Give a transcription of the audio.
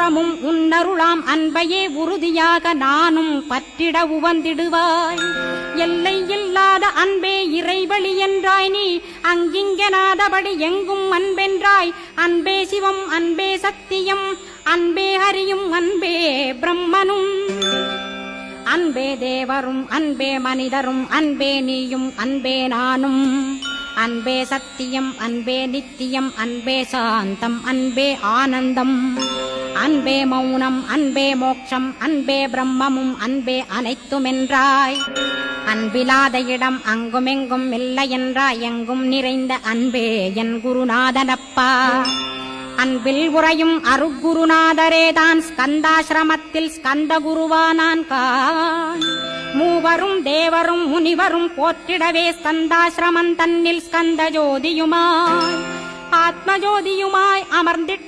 உளமும் உன்னருளாம் அன்பையே உறுதியாக நானும் பற்றிட உவந்திடுவாய். எல்லை இல்லாத அன்பே இறைவழி என்றாய் நீ, அங்கிங்கனாதபடி எங்கும் அன்பென்றாய். அன்பே சிவம், அன்பே சத்தியம், அன்பே ஹரியும், அன்பே பிரம்மனும். அன்பே தேவரும், அன்பே மனிதரும், அன்பே நீயும், அன்பே நானும். அன்பே சத்தியம், அன்பே நித்தியம், அன்பே சாந்தம், அன்பே ஆனந்தம். அன்பே மௌனம், அன்பே மோட்சம், அன்பே பிரம்மமும், அன்பே அனைத்துமென்றாய். அன்பிலாத இடம் அங்குமெங்கும் இல்லை என்றாய். எங்கும் நிறைந்த அன்பே என் குருநாதனப்பா. அன்பில் உறையும் அருக்குருநாதரேதான் ஸ்கந்தாசிரமத்தில் ஸ்கந்த குருவானான் கான். மூவரும் தேவரும் முனிவரும் போற்றிடவே ஸ்கந்தாசிரமன் தன்னில் ஸ்கந்த ஜோதியுமாய் ஆத்மஜோதியுமாய் அமர்ந்திட்ட